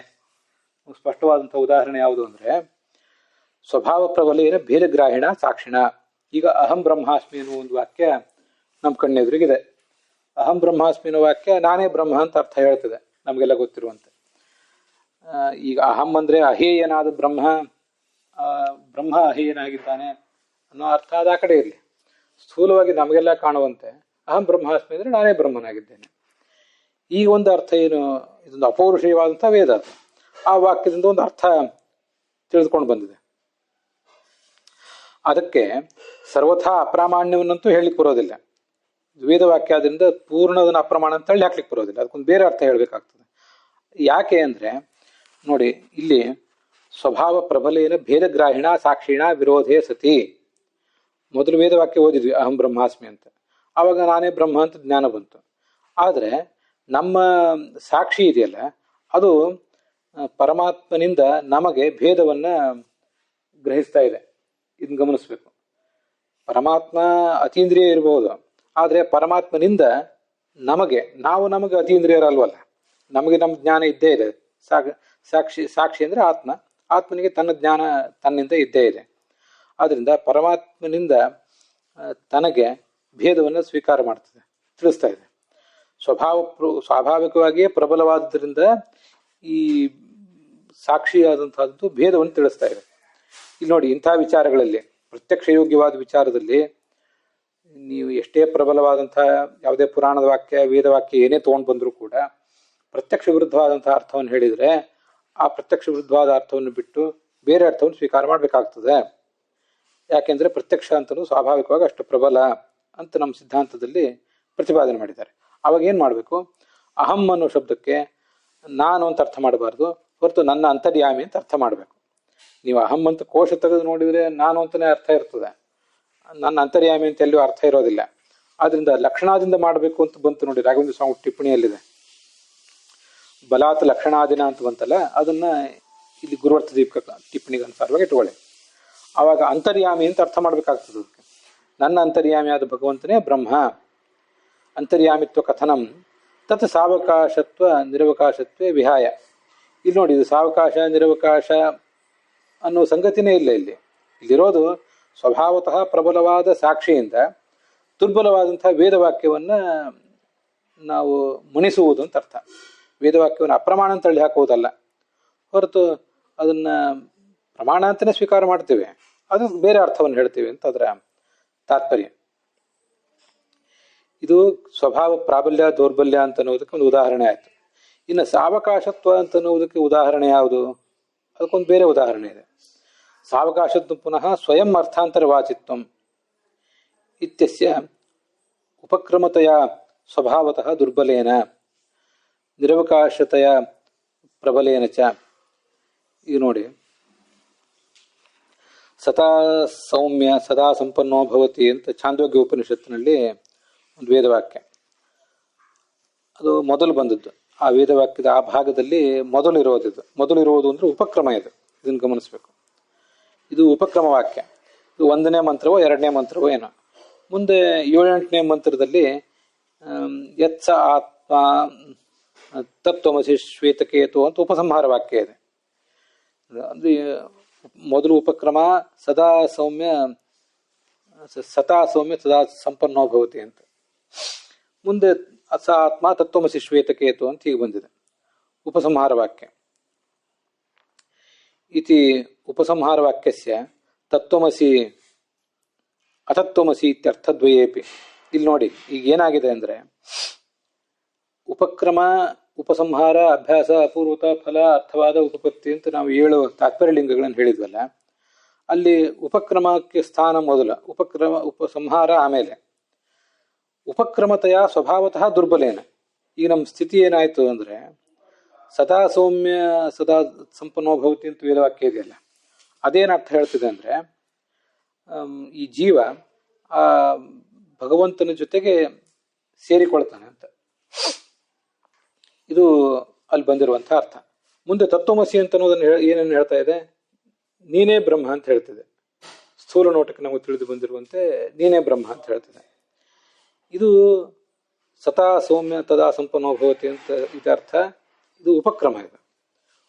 ಸ್ಪಷ್ಟವಾದಂಥ ಉದಾಹರಣೆ ಯಾವುದು ಅಂದರೆ, ಸ್ವಭಾವ ಪ್ರಬಲೇನ ಭೇದಗ್ರಾಹಿಣ ಸಾಕ್ಷಿಣ. ಈಗ ಅಹಂ ಬ್ರಹ್ಮಾಸ್ಮಿ ಅನ್ನುವ ಒಂದು ವಾಕ್ಯ ನಮ್ಮ ಕಣ್ಣೆದುರಿಗಿದೆ. ಅಹಂ ಬ್ರಹ್ಮಾಸ್ಮಿ ಅನ್ನೋ ವಾಕ್ಯ ನಾನೇ ಬ್ರಹ್ಮ ಅಂತ ಅರ್ಥ ಹೇಳ್ತದೆ, ನಮಗೆಲ್ಲ ಗೊತ್ತಿರುವಂತೆ. ಈಗ ಅಹಂ ಅಂದ್ರೆ ಅಹೇಯನಾದ ಬ್ರಹ್ಮ, ಬ್ರಹ್ಮ ಅಹೇಯನಾಗಿದ್ದಾನೆ ಅನ್ನೋ ಅರ್ಥ ಅದು ಆ ಕಡೆ ಇರಲಿ. ಸ್ಥೂಲವಾಗಿ ನಮಗೆಲ್ಲ ಕಾಣುವಂತೆ ಅಹಂ ಬ್ರಹ್ಮಾಸ್ಮಿ ಅಂದ್ರೆ ನಾನೇ ಬ್ರಹ್ಮನಾಗಿದ್ದೇನೆ. ಈ ಒಂದು ಅರ್ಥ ಏನು, ಇದೊಂದು ಅಪೌರುಷೇಯವಾದಂಥ ವೇದ. ಆ ವಾಕ್ಯದಿಂದ ಒಂದು ಅರ್ಥ ತಿಳಿದುಕೊಂಡು ಬಂದಿದೆ. ಅದಕ್ಕೆ ಸರ್ವಥಾ ಅಪ್ರಾಮಾಣ್ಯವನ್ನಂತೂ ಹೇಳಲಿಕ್ಕೆ ಬರೋದಿಲ್ಲ. ವೇದ ವಾಕ್ಯ ಆದ್ರಿಂದ ಪೂರ್ಣದನ್ನ ಅಪ್ರಮಾಣ ಅಂತ ಹೇಳಿ ಹಾಕ್ಲಿಕ್ಕೆ ಬರೋದಿಲ್ಲ, ಅದಕ್ಕೊಂದು ಬೇರೆ ಅರ್ಥ ಹೇಳಬೇಕಾಗ್ತದೆ. ಯಾಕೆ ಅಂದ್ರೆ ನೋಡಿ, ಇಲ್ಲಿ ಸ್ವಭಾವ ಪ್ರಬಲೇನ ಭೇದಗ್ರಾಹಿಣ ಸಾಕ್ಷಿಣ ವಿರೋಧೇ ಸತಿ. ಮೊದಲು ವೇದವಾಕ್ಯ ಓದಿದ್ವಿ ಅಹಂ ಬ್ರಹ್ಮಾಸ್ಮಿ ಅಂತ, ಆವಾಗ ನಾನೇ ಬ್ರಹ್ಮ ಅಂತ ಜ್ಞಾನ ಬಂತು. ಆದರೆ ನಮ್ಮ ಸಾಕ್ಷಿ ಇದೆಯಲ್ಲ, ಅದು ಪರಮಾತ್ಮನಿಂದ ನಮಗೆ ಭೇದವನ್ನ ಗ್ರಹಿಸ್ತಾ ಇದೆ. ಇದನ್ನ ಗಮನಿಸ್ಬೇಕು. ಪರಮಾತ್ಮ ಅತೀಂದ್ರಿಯ ಇರಬಹುದು, ಆದರೆ ಪರಮಾತ್ಮನಿಂದ ನಮಗೆ ಅತೀಂದ್ರಿಯರಲ್ವಲ್ಲ, ನಮಗೆ ನಮ್ಮ ಜ್ಞಾನ ಇದ್ದೇ ಇದೆ. ಸಾಕ್ಷಿ ಅಂದ್ರೆ ಆತ್ಮನಿಗೆ ತನ್ನ ಜ್ಞಾನ ತನ್ನಿಂದ ಇದ್ದೇ ಇದೆ. ಆದ್ರಿಂದ ಪರಮಾತ್ಮನಿಂದ ತನಗೆ ಭೇದವನ್ನು ಸ್ವೀಕಾರ ಮಾಡ್ತದೆ, ತಿಳಿಸ್ತಾ ಇದೆ. ಸ್ವಾಭಾವಿಕವಾಗಿಯೇ ಪ್ರಬಲವಾದ್ದರಿಂದ ಈ ಸಾಕ್ಷಿಯಾದಂತಹದ್ದು ಭೇದವನ್ನು ತಿಳಿಸ್ತಾ ಇದೆ. ಇಲ್ಲಿ ನೋಡಿ, ಇಂಥ ವಿಚಾರಗಳಲ್ಲಿ, ಪ್ರತ್ಯಕ್ಷ ಯೋಗ್ಯವಾದ ವಿಚಾರದಲ್ಲಿ ನೀವು ಎಷ್ಟೇ ಪ್ರಬಲವಾದಂತಹ ಯಾವುದೇ ಪುರಾಣದ ವಾಕ್ಯ, ವೇದವಾಕ್ಯ ಏನೇ ತಗೊಂಡು ಬಂದರೂ ಕೂಡ ಪ್ರತ್ಯಕ್ಷ ವಿರುದ್ಧವಾದಂತಹ ಅರ್ಥವನ್ನು ಹೇಳಿದರೆ ಆ ಪ್ರತ್ಯಕ್ಷ ವಿರುದ್ಧವಾದ ಅರ್ಥವನ್ನು ಬಿಟ್ಟು ಬೇರೆ ಅರ್ಥವನ್ನು ಸ್ವೀಕಾರ ಮಾಡಬೇಕಾಗ್ತದೆ. ಯಾಕೆಂದ್ರೆ ಪ್ರತ್ಯಕ್ಷ ಅಂತಲೂ ಸ್ವಾಭಾವಿಕವಾಗಿ ಅಷ್ಟು ಪ್ರಬಲ ಅಂತ ನಮ್ಮ ಸಿದ್ಧಾಂತದಲ್ಲಿ ಪ್ರತಿಪಾದನೆ ಮಾಡಿದ್ದಾರೆ. ಅವಾಗ ಏನು ಮಾಡಬೇಕು? ಅಹಂ ಅನ್ನೋ ಶಬ್ದಕ್ಕೆ ನಾನು ಅಂತ ಅರ್ಥ ಮಾಡಬಾರ್ದು, ಹೊರತು ನನ್ನ ಅಂತರ್ಯಾಮಿ ಅಂತ ಅರ್ಥ ಮಾಡಬೇಕು. ನೀವು ಅಹಂ ಅಂತ ಕೋಶ ತೆಗೆದು ನೋಡಿದರೆ ನಾನು ಅಂತಲೇ ಅರ್ಥ ಇರ್ತದೆ, ನನ್ನ ಅಂತರ್ಯಾಮಿ ಅಂತ ಎಲ್ಲಿಯೂ ಅರ್ಥ ಇರೋದಿಲ್ಲ. ಆದ್ರಿಂದ ಲಕ್ಷಣಾದಿಂದ ಮಾಡಬೇಕು ಅಂತ ಬಂತು ನೋಡಿ, ರಾಘವೇಂದ್ರ ಸ್ವಾಮಿ ಟಿಪ್ಪಣಿಯಲ್ಲಿದೆ. ಬಲಾತ್ ಲಕ್ಷಣಾದಿನ ಅಂತ ಬಂತಲ್ಲ, ಅದನ್ನ ಇಲ್ಲಿ ಗುರುವರ್ಥ ದೀಪಿಕ ಟಿಪ್ಪಣಿಗೆ ಅನುಸಾರವಾಗಿ ಇಟ್ಕೊಳ್ಳಿ. ಆವಾಗ ಅಂತರ್ಯಾಮಿ ಅಂತ ಅರ್ಥ ಮಾಡ್ಬೇಕಾಗ್ತದೆ. ಅದಕ್ಕೆ ನನ್ನ ಅಂತರ್ಯಾಮಿಯಾದ ಭಗವಂತನೇ ಬ್ರಹ್ಮ. ಅಂತರ್ಯಾಮಿತ್ವ ಕಥನಂ ತತ್ ಸಾವಕಾಶತ್ವ ನಿರವಕಾಶತ್ವೇ ವಿಹಾಯ. ಇಲ್ಲಿ ನೋಡಿ, ಇದು ಸಾವಕಾಶ ನಿರವಕಾಶ ಅನ್ನೋ ಸಂಗತಿನೇ ಇಲ್ಲ. ಇಲ್ಲಿರೋದು ಸ್ವಭಾವತಃ ಪ್ರಬಲವಾದ ಸಾಕ್ಷಿಯಿಂದ ದುರ್ಬಲವಾದಂತಹ ವೇದವಾಕ್ಯವನ್ನ ನಾವು ಮುಣಿಸುವುದು ಅಂತ ಅರ್ಥ. ವೇದವಾಕ್ಯವನ್ನು ಅಪ್ರಮಾಣ ಅಂತ ತಳ್ಳಿ ಹಾಕುವುದಲ್ಲ, ಹೊರತು ಅದನ್ನ ಪ್ರಮಾಣ ಅಂತಲೇ ಸ್ವೀಕಾರ ಮಾಡ್ತೇವೆ, ಅದು ಬೇರೆ ಅರ್ಥವನ್ನು ಹೇಳ್ತೇವೆ ಅಂತ ಅದರ ತಾತ್ಪರ್ಯ. ಇದು ಸ್ವಭಾವ ಪ್ರಾಬಲ್ಯ ದೌರ್ಬಲ್ಯ ಅಂತ ಅನ್ನೋದಕ್ಕೆ ಒಂದು ಉದಾಹರಣೆ ಆಯ್ತು. ಇನ್ನು ಸಾವಕಾಶತ್ವ ಅಂತ ಅನ್ನೋದಕ್ಕೆ ಉದಾಹರಣೆ ಯಾವುದು? ಅದಕ್ಕೊಂದು ಬೇರೆ ಉದಾಹರಣೆ ಇದೆ. ಸಾವಕಾಶತ್ವ ಪುನಃ ಸ್ವಯಂ ಅರ್ಥಾಂತರ ವಾಚಿತ್ವಂ ಇತ್ಯಸ್ಯ ಉಪಕ್ರಮತೆಯ ಸ್ವಭಾವತಃ ದುರ್ಬಲೇನ ನಿರವಕಾಶತೆಯ ಪ್ರಬಲೇನ ಚ. ಈಗ ನೋಡಿ, ಸದಾ ಸೌಮ್ಯ ಸದಾ ಸಂಪನ್ನೋ ಭವತಿ ಅಂತ ಛಾಂದೋಗ್ಯ ಉಪನಿಷತ್ತಿನಲ್ಲಿ ಒಂದು ವೇದವಾಕ್ಯ, ಅದು ಮೊದಲು ಬಂದದ್ದು. ಆ ವೇದವಾಕ್ಯದ ಆ ಭಾಗದಲ್ಲಿ ಮೊದಲಿರೋದು ಅಂದ್ರೆ ಉಪಕ್ರಮ. ಇದನ್ನು ಗಮನಿಸ್ಬೇಕು. ಇದು ಉಪಕ್ರಮ ವಾಕ್ಯ. ಇದು 1ನೇ ಮಂತ್ರವೋ 2ನೇ ಮಂತ್ರವೋ ಏನೋ. ಮುಂದೆ 7-8ನೇ ಮಂತ್ರದಲ್ಲಿ ಯತ್ಸ ಆತ್ಮ ತತ್ವಮಸಿ ಶ್ವೇತಕೇತು ಅಂತ ಉಪಸಂಹಾರ ವಾಕ್ಯ ಇದೆ. ಅಂದ್ರೆ ಮೊದಲು ಉಪಕ್ರಮ ಸದಾ ಸೌಮ್ಯ ಸದಾ ಸಂಪನ್ನೋ ಭವತಿ ಅಂತ, ಮುಂದೆ ಸ ಆತ್ಮ ತತ್ವಮಸಿ ಶ್ವೇತಕೇತು ಅಂತ ಹೀಗೆ ಬಂದಿದೆ ಉಪಸಂಹಾರ ವಾಕ್ಯ. ಇತಿ ಉಪಸಂಹಾರ ವಾಕ್ಯಸ್ಯ ತತ್ವಮಸಿ ಅತತ್ವಮಸಿ ಇತ್ಯರ್ಥದ್ವಯೇಪಿ. ಇಲ್ಲಿ ನೋಡಿ, ಈಗ ಏನಾಗಿದೆ ಅಂದ್ರೆ, ಉಪಕ್ರಮ ಉಪಸಂಹಾರ ಅಭ್ಯಾಸ ಅಪೂರ್ವತ ಫಲ ಅರ್ಥವಾದ ಉಪಪತ್ತಿ ಅಂತ ನಾವು 7 ತಾತ್ಪರ್ಯ ಲಿಂಗಗಳನ್ನು ಹೇಳಿದ್ವಲ್ಲ, ಅಲ್ಲಿ ಉಪಕ್ರಮಕ್ಕೆ ಸ್ಥಾನ ಮೊದಲ, ಉಪಸಂಹಾರ ಆಮೇಲೆ. ಉಪಕ್ರಮತೆಯ ಸ್ವಭಾವತಃ ದುರ್ಬಲೇನ. ಈಗ ನಮ್ಮ ಸ್ಥಿತಿ ಏನಾಯ್ತು ಅಂದ್ರೆ, ಸದಾ ಸೌಮ್ಯ ಸದಾ ಸಂಪನ್ನೋ ಭವತಿ ಅಂತ ವೇದವಾಕ್ಯ ಇದೆಯಲ್ಲ, ಅದೇನು ಅರ್ಥ ಹೇಳ್ತಿದೆ ಅಂದ್ರೆ, ಈ ಜೀವ ಆ ಭಗವಂತನ ಜೊತೆಗೆ ಸೇರಿಕೊಳ್ತಾನೆ ಅಂತ. ಇದು ಅಲ್ಲಿ ಬಂದಿರುವಂತಹ ಅರ್ಥ. ಮುಂದೆ ತತ್ವಮಸಿ ಅಂತ ಅನ್ನೋದನ್ನ ಏನೇನು ಹೇಳ್ತಾ ಇದೆ? ನೀನೇ ಬ್ರಹ್ಮ ಅಂತ ಹೇಳ್ತಿದೆ. ಸ್ಥೂಲ ನೋಟಕ್ಕೆ ನಮಗೆ ತಿಳಿದು ಬಂದಿರುವಂತೆ ನೀನೇ ಬ್ರಹ್ಮ ಅಂತ ಹೇಳ್ತಿದೆ. ಇದು ಸದಾ ಸೌಮ್ಯ ತದಾ ಸಂಪನ್ನೋ ಭವತಿ ಅಂತ ಇದರ್ಥ. ಇದು ಉಪಕ್ರಮ. ಇದು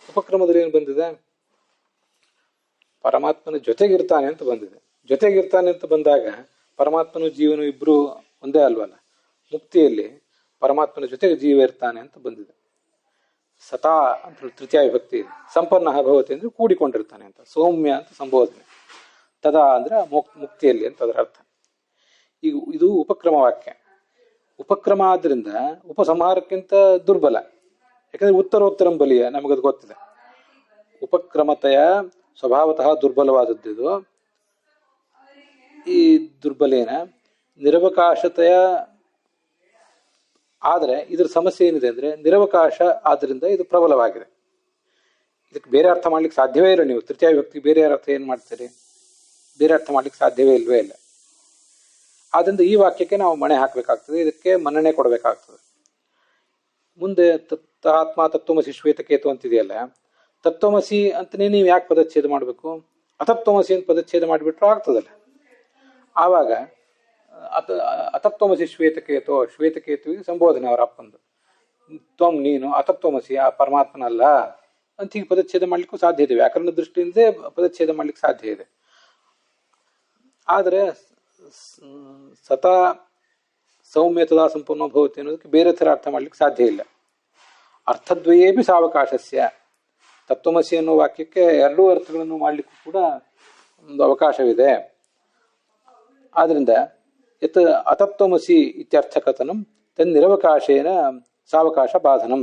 ಉಪಕ್ರಮದಲ್ಲಿ ಏನು ಬಂದಿದೆ? ಪರಮಾತ್ಮನ ಜೊತೆಗಿರ್ತಾನೆ ಅಂತ ಬಂದಿದೆ. ಜೊತೆಗಿರ್ತಾನೆ ಅಂತ ಬಂದಾಗ ಪರಮಾತ್ಮನು ಜೀವನು ಇಬ್ರು ಒಂದೇ ಅಲ್ವಲ್ಲ. ಮುಕ್ತಿಯಲ್ಲಿ ಪರಮಾತ್ಮನ ಜೊತೆಗೆ ಜೀವ ಇರ್ತಾನೆ ಅಂತ ಬಂದಿದೆ. ಸತಾ ಅಂತ ತೃತೀಯ ವಿಭಕ್ತಿ ಇದೆ. ಸಂಪನ್ನ ಭವತಿ ಅಂದ್ರೆ ಕೂಡಿಕೊಂಡಿರ್ತಾನೆ ಅಂತ, ಸೌಮ್ಯ ಅಂತ ಸಂಬೋಧನೆ. ತದಾ ಅಂದ್ರೆ ಮುಕ್ತಿಯಲ್ಲಿ ಅಂತ ಅದರ ಅರ್ಥ. ಈಗ ಇದು ಉಪಕ್ರಮ ವಾಕ್ಯ. ಉಪಕ್ರಮ ಆದ್ರಿಂದ ಉಪಸಂಹಾರಕ್ಕಿಂತ ದುರ್ಬಲ. ಯಾಕಂದ್ರೆ ಉತ್ತರೋತ್ತರಂ ಬಲಿಯ, ನಮಗದು ಗೊತ್ತಿದೆ. ಉಪಕ್ರಮತೆಯ ಸ್ವಭಾವತಃ ದುರ್ಬಲವಾದದ್ದು. ಈ ದುರ್ಬಲೇನ ನಿರವಕಾಶತೆಯ. ಆದರೆ ಇದ್ರ ಸಮಸ್ಯೆ ಏನಿದೆ ಅಂದ್ರೆ, ನಿರವಕಾಶ ಆದ್ರಿಂದ ಇದು ಪ್ರಬಲವಾಗಿದೆ. ಇದಕ್ಕೆ ಬೇರೆ ಅರ್ಥ ಮಾಡ್ಲಿಕ್ಕೆ ಸಾಧ್ಯವೇ ಇಲ್ಲ. ನೀವು ತೃತೀಯ ವಿಭಕ್ತಿ ಬೇರೆ ಅರ್ಥ ಏನ್ ಮಾಡ್ತೀರಿ? ಬೇರೆ ಅರ್ಥ ಮಾಡ್ಲಿಕ್ಕೆ ಸಾಧ್ಯವೇ ಇಲ್ವೇ ಇಲ್ಲ. ಆದ್ರಿಂದ ಈ ವಾಕ್ಯಕ್ಕೆ ನಾವು ಮಣೆ ಹಾಕಬೇಕಾಗ್ತದೆ, ಇದಕ್ಕೆ ಮನ್ನಣೆ ಕೊಡಬೇಕಾಗ್ತದೆ. ಮುಂದೆ ಆತ್ಮ ತತ್ವಮಸಿ ಶ್ವೇತಕೇತು ಅಂತಿದೆಯಲ್ಲ, ತತ್ವಮಸಿ ಅಂತಲೇ ನೀವು ಯಾಕೆ ಪದಚ್ಛೇದ ಮಾಡಬೇಕು? ಅತತ್ವಮಸಿ ಅಂತ ಪದಚ್ಛೇದ ಮಾಡಿಬಿಟ್ರು ಆಗ್ತದಲ್ಲ. ಆವಾಗ ಅತತ್ವಮಸಿ ಶ್ವೇತಕೇತುವಿಗೆ ಸಂಬೋಧನೆ ಅವರ ಅಪ್ಪಂದು. ತ್ವಂ ನೀನು ಅತತ್ವಮಸಿ ಆ ಪರಮಾತ್ಮನಲ್ಲ ಅಂತ ಹೀಗೆ ಪದಚ್ಛೇದ ಮಾಡ್ಲಿಕ್ಕೂ ಸಾಧ್ಯ ಇದೆ. ವ್ಯಾಕರಣ ದೃಷ್ಟಿಯಿಂದ ಪದಚ್ಛೇದ ಮಾಡ್ಲಿಕ್ಕೆ ಸಾಧ್ಯ ಇದೆ. ಆದರೆ ಸತಾ ಸೌಮ್ಯತದ ಸಂಪೂರ್ಣ ಭವತಿ ಅನ್ನೋದಕ್ಕೆ ಬೇರೆ ಥರ ಅರ್ಥ ಮಾಡ್ಲಿಕ್ಕೆ ಸಾಧ್ಯ ಇಲ್ಲ. ಅರ್ಥದ್ವಯೇಪಿ ಸಾವಕಾಶಸ್ಯ, ತತ್ವಮಸಿ ಅನ್ನೋ ವಾಕ್ಯಕ್ಕೆ ಎರಡೂ ಅರ್ಥಗಳನ್ನು ಮಾಡಲಿಕ್ಕೂ ಕೂಡ ಒಂದು ಅವಕಾಶವಿದೆ. ಆದ್ರಿಂದ ಯತ್ ಅತತ್ವಮಸಿ ಇತ್ಯರ್ಥಕಥನಂ ತನ್ನಿರವಕಾಶೇನ ಸಾವಕಾಶ ಬಾಧನಂ.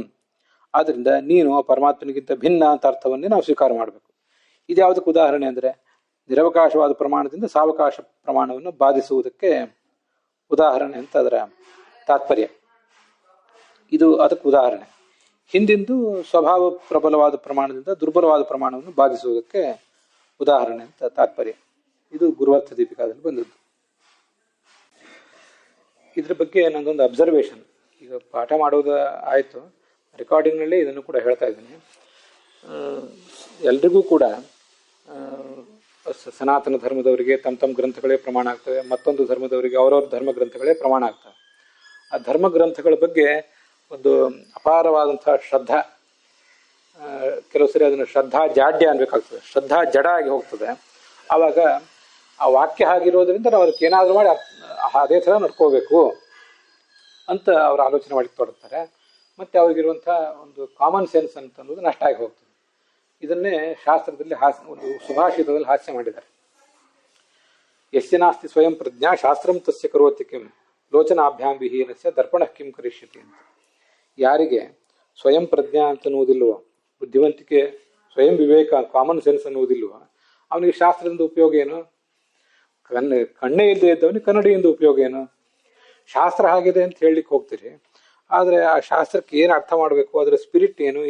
ಆದ್ರಿಂದ ನೀನು ಪರಮಾತ್ಮನಿಗಿಂತ ಭಿನ್ನ ಅಂತ ಅರ್ಥವನ್ನೇ ನಾವು ಸ್ವೀಕಾರ ಮಾಡಬೇಕು. ಇದ್ಯಾವುದಕ್ಕೆ ಉದಾಹರಣೆ ಅಂದರೆ ನಿರವಕಾಶವಾದ ಪ್ರಮಾಣದಿಂದ ಸಾವಕಾಶ ಪ್ರಮಾಣವನ್ನು ಬಾಧಿಸುವುದಕ್ಕೆ ಉದಾಹರಣೆ ಅಂತ ಅದರ ತಾತ್ಪರ್ಯ. ಇದು ಅದಕ್ಕೆ ಉದಾಹರಣೆ. ಹಿಂದಿಂದು ಸ್ವಭಾವ ಪ್ರಬಲವಾದ ಪ್ರಮಾಣದಿಂದ ದುರ್ಬಲವಾದ ಪ್ರಮಾಣವನ್ನು ಬಾಧಿಸುವುದಕ್ಕೆ ಉದಾಹರಣೆ ಅಂತ ತಾತ್ಪರ್ಯ. ಇದು ಗುರುವರ್ಥ ದೀಪಿಕಾದಲ್ಲಿ ಬಂದದ್ದು. ಇದ್ರ ಬಗ್ಗೆ ನಂದೊಂದು ಅಬ್ಸರ್ವೇಷನ್. ಈಗ ಪಾಠ ಮಾಡೋದು ಆಯಿತು, ರೆಕಾರ್ಡಿಂಗ್ನಲ್ಲಿ ಇದನ್ನು ಕೂಡ ಹೇಳ್ತಾ ಇದ್ದೀನಿ. ಎಲ್ರಿಗೂ ಕೂಡ ಸನಾತನ ಧರ್ಮದವರಿಗೆ ತಮ್ಮ ಗ್ರಂಥಗಳೇ ಪ್ರಮಾಣ ಆಗ್ತವೆ, ಮತ್ತೊಂದು ಧರ್ಮದವರಿಗೆ ಅವರವ್ರ ಧರ್ಮ ಗ್ರಂಥಗಳೇ ಪ್ರಮಾಣ ಆಗ್ತವೆ. ಆ ಧರ್ಮ ಗ್ರಂಥಗಳ ಬಗ್ಗೆ ಒಂದು ಅಪಾರವಾದಂತಹ ಶ್ರದ್ಧಾ, ಕೆಲವು ಸರಿ ಅದನ್ನು ಶ್ರದ್ಧಾ ಜಾಡ್ಯ ಅನ್ಬೇಕಾಗ್ತದೆ, ಶ್ರದ್ಧಾ ಜಡ ಆಗಿ ಹೋಗ್ತದೆ. ಆವಾಗ ಆ ವಾಕ್ಯ ಹಾಗಿರೋದ್ರಿಂದ ನಾವು ಅದಕ್ಕೆ ಏನಾದರೂ ಮಾಡಿ ಅದೇ ಥರ ನಡ್ಕೋಬೇಕು ಅಂತ ಅವರು ಆಲೋಚನೆ ಮಾಡಲಿಕ್ಕೆ ತೊಡಗ್ತಾರೆ. ಮತ್ತು ಅವ್ರಿಗಿರುವಂಥ ಒಂದು ಕಾಮನ್ ಸೆನ್ಸ್ ಅಂತ ಅನ್ನೋದು ನಷ್ಟ ಆಗಿ ಹೋಗ್ತದೆ. ಇದನ್ನೇ ಶಾಸ್ತ್ರದಲ್ಲಿ ಒಂದು ಸುಭಾಷಿತದಲ್ಲಿ ಹಾಸ್ಯ ಮಾಡಿದ್ದಾರೆ. ಯಸ್ಯ ನಾಸ್ತಿ ಸ್ವಯಂ ಪ್ರಜ್ಞಾ ಶಾಸ್ತ್ರಂ ತಸ್ಯ ಕರೋತಿ ಕಿಂ ಲೋಚನಾಭ್ಯಾಂ ವಿಹೀನಸ್ಯ ದರ್ಪಣ ಕಿಂ ಕರಿಷ್ಯತಿ ಅಂತ. ಯಾರಿಗೆ ಸ್ವಯಂ ಪ್ರಜ್ಞಾ ಅಂತ ಅನ್ನುವುದಿಲ್ವೋ, ಬುದ್ಧಿವಂತಿಕೆ, ಸ್ವಯಂ ವಿವೇಕ, ಕಾಮನ್ ಸೆನ್ಸ್ ಅನ್ನುವುದಿಲ್ವೋ, ಅವನಿಗೆ ಶಾಸ್ತ್ರದಿಂದ ಉಪಯೋಗ ಏನು? ಕಣ್ಣೇ ಇಲ್ಲದೆ ಇದ್ದವನಿಗೆ ಕನ್ನಡಿಯಿಂದ ಉಪಯೋಗ ಏನು? ಶಾಸ್ತ್ರ ಆಗಿದೆ ಅಂತ ಹೇಳಲಿಕ್ಕೆ ಹೋಗ್ತೀರಿ, ಆದರೆ ಆ ಶಾಸ್ತ್ರಕ್ಕೆ ಏನು ಅರ್ಥ ಮಾಡಬೇಕು, ಅದರ ಸ್ಪಿರಿಟ್ ಏನು,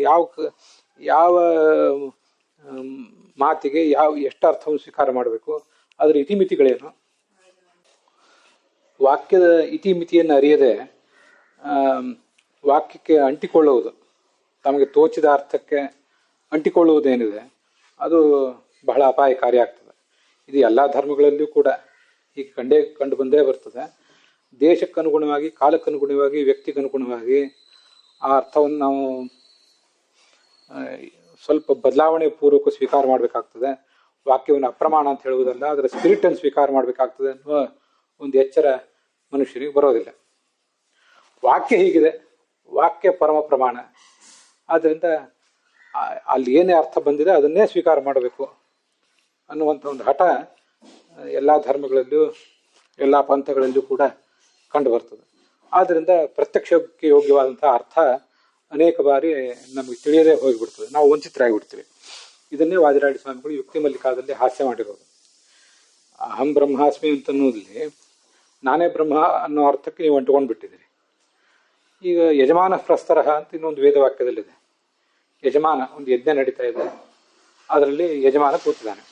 ಯಾವ ಮಾತಿಗೆ ಎಷ್ಟು ಅರ್ಥವನ್ನು ಸ್ವೀಕಾರ ಮಾಡಬೇಕು, ಅದರ ಇತಿಮಿತಿಗಳೇನು? ವಾಕ್ಯದ ಇತಿಮಿತಿಯನ್ನು ಅರಿಯದೆ ವಾಕ್ಯಕ್ಕೆ ಅಂಟಿಕೊಳ್ಳುವುದು, ತಮಗೆ ತೋಚಿದ ಅರ್ಥಕ್ಕೆ ಅಂಟಿಕೊಳ್ಳುವುದೇನಿದೆ ಅದು ಬಹಳ ಅಪಾಯಕಾರಿ ಆಗ್ತದೆ. ಇದು ಎಲ್ಲ ಧರ್ಮಗಳಲ್ಲಿಯೂ ಕೂಡ ಈಗ ಕಂಡು ಬಂದೇ ಬರ್ತದೆ. ದೇಶಕ್ಕನುಗುಣವಾಗಿ, ಕಾಲಕ್ಕನುಗುಣವಾಗಿ, ವ್ಯಕ್ತಿಗನುಗುಣವಾಗಿ ಆ ಅರ್ಥವನ್ನು ನಾವು ಸ್ವಲ್ಪ ಬದಲಾವಣೆ ಪೂರ್ವಕ ಸ್ವೀಕಾರ ಮಾಡಬೇಕಾಗ್ತದೆ. ವಾಕ್ಯವನ್ನು ಅಪ್ರಮಾಣ ಅಂತ ಹೇಳುವುದಲ್ಲ, ಅದರ ಸ್ಪಿರಿಟನ್ನು ಸ್ವೀಕಾರ ಮಾಡಬೇಕಾಗ್ತದೆ ಅನ್ನುವ ಒಂದು ಎಚ್ಚರ ಮನುಷ್ಯನಿಗೆ ಬರೋದಿಲ್ಲ. ವಾಕ್ಯ ಹೀಗಿದೆ, ವಾಕ್ಯ ಪರಮ ಪ್ರಮಾಣ. ಆದ್ದರಿಂದ ಅಲ್ಲಿ ಏನೇ ಅರ್ಥ ಬಂದಿದೆ ಅದನ್ನೇ ಸ್ವೀಕಾರ ಮಾಡಬೇಕು ಅನ್ನುವಂಥ ಒಂದು ಹಠ ಎಲ್ಲ ಧರ್ಮಗಳಲ್ಲೂ ಎಲ್ಲ ಪಂಥಗಳಲ್ಲೂ ಕೂಡ ಕಂಡು ಬರ್ತದೆ. ಆದ್ದರಿಂದ ಪ್ರತ್ಯಕ್ಷಕ್ಕೆ ಯೋಗ್ಯವಾದಂಥ ಅರ್ಥ ಅನೇಕ ಬಾರಿ ನಮಗೆ ತಿಳಿಯದೇ ಹೋಗಿಬಿಡ್ತದೆ, ನಾವು ವಂಚಿತರಾಗಿಬಿಡ್ತೀವಿ. ಇದನ್ನೇ ವಾದಿರಾಜ ಸ್ವಾಮಿಗಳು ಯುಕ್ತಿ ಮಲ್ಲಿಕಾದಲ್ಲಿ ಹಾಸ್ಯ ಮಾಡಿರೋದು. ಅಹಂ ಬ್ರಹ್ಮಾಸ್ಮಿ ಅಂತನ್ನೋದಲ್ಲಿ ನಾನೇ ಬ್ರಹ್ಮ ಅನ್ನೋ ಅರ್ಥಕ್ಕೆ ನೀವು ಅಂಟುಕೊಂಡು ಬಿಟ್ಟಿದ್ದೀರಿ. ಈಗ ಯಜಮಾನ ಪ್ರಸ್ತರಹ ಅಂತ ಇನ್ನೊಂದು ವೇದವಾಕ್ಯದಲ್ಲಿದೆ. ಯಜಮಾನ, ಒಂದು ಯಜ್ಞ ನಡೀತಾ ಇದೆ, ಅದರಲ್ಲಿ ಯಜಮಾನ ಕೂತಿದ್ದಾನೆ.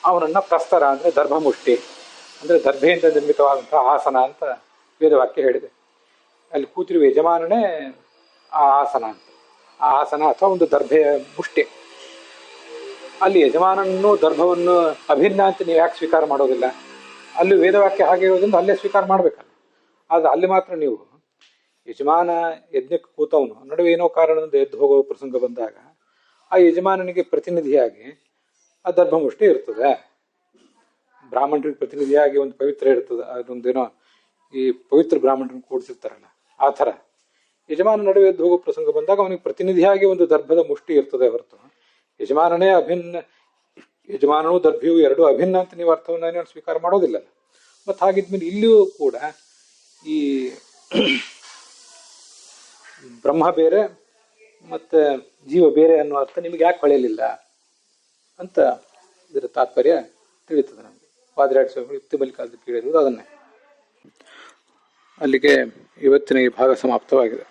ಅವನನ್ನು ಪ್ರಸ್ತರ ಅಂದರೆ ದರ್ಭಮುಷ್ಟಿ, ಅಂದರೆ ದರ್ಭೆಯಿಂದ ನಿರ್ಮಿತವಾದಂಥ ಆಸನ ಅಂತ ವೇದವಾಕ್ಯ ಹೇಳಿದೆ. ಅಲ್ಲಿ ಕೂತಿರುವ ಯಜಮಾನನೇ ಆ ಆಸನ ಅಂತ. ಆ ಆಸನ ಅಥವಾ ಒಂದು ದರ್ಭೆಯ ಮುಷ್ಟಿ. ಅಲ್ಲಿ ಯಜಮಾನನ್ನು ದರ್ಭವನ್ನು ಅಭಿನ್ನ ಅಂತ ನೀವು ಯಾಕೆ ಸ್ವೀಕಾರ ಮಾಡೋದಿಲ್ಲ? ಅಲ್ಲಿ ವೇದವಾಕ್ಯ ಹಾಗೆ ಇರೋದ್ರಿಂದ ಅಲ್ಲೇ ಸ್ವೀಕಾರ ಮಾಡಬೇಕಲ್ಲ. ಆದರೆ ಅಲ್ಲಿ ಮಾತ್ರ ನೀವು ಯಜಮಾನ ಯಜ್ಞಕ್ಕೆ ಕೂತವನು ನಡುವೆ ಏನೋ ಕಾರಣದಿಂದ ಎದ್ದು ಹೋಗೋ ಪ್ರಸಂಗ ಬಂದಾಗ ಆ ಯಜಮಾನನಿಗೆ ಪ್ರತಿನಿಧಿಯಾಗಿ ಆ ದರ್ಭಮುಷ್ಟಿ ಇರ್ತದೆ. ಬ್ರಾಹ್ಮಣರಿಗೆ ಪ್ರತಿನಿಧಿಯಾಗಿ ಒಂದು ಪವಿತ್ರ ಇರ್ತದೆ, ಅದೊಂದೇನೋ ಈ ಪವಿತ್ರ ಬ್ರಾಹ್ಮಣರನ್ನು ಕೂಡಿಸಿರ್ತಾರಲ್ಲ ಆ ಥರ ಯಜಮಾನ ನಡುವೆ ಎದ್ದು ಹೋಗೋ ಪ್ರಸಂಗ ಬಂದಾಗ ಅವನಿಗೆ ಪ್ರತಿನಿಧಿಯಾಗಿ ಒಂದು ದರ್ಭದ ಮುಷ್ಟಿ ಇರ್ತದೆ ಹೊರತು ಯಜಮಾನನೇ ಅಭಿನ್ನ, ಯಜಮಾನನೂ ದರ್ಭಿಯೂ ಎರಡೂ ಅಭಿನ್ನ ಅಂತ ನೀವು ಅರ್ಥವನ್ನು ಸ್ವೀಕಾರ ಮಾಡೋದಿಲ್ಲ. ಮತ್ತು ಹಾಗಿದ್ಮೇಲೆ ಇಲ್ಲಿಯೂ ಕೂಡ ಈ ಬ್ರಹ್ಮ ಬೇರೆ ಮತ್ತು ಜೀವ ಬೇರೆ ಅನ್ನೋ ಅರ್ಥ ನಿಮಗೆ ಯಾಕೆ ಹೊಳೆಯಲಿಲ್ಲ ಅಂತ ಇದರ ತಾತ್ಪರ್ಯ ತಿಳಿತದೆ ನಮಗೆ. ವಾದಿರಾಜ ಸ್ವಾಮಿಗಳು ಯುಕ್ತಿ ಮಲ್ಲಿಕಾದಲ್ಲಿ ಕೇಳಿರುವುದು ಅದನ್ನೇ. ಅಲ್ಲಿಗೆ ಇವತ್ತಿನ ಈ ಭಾಗ ಸಮಾಪ್ತವಾಗಿದೆ.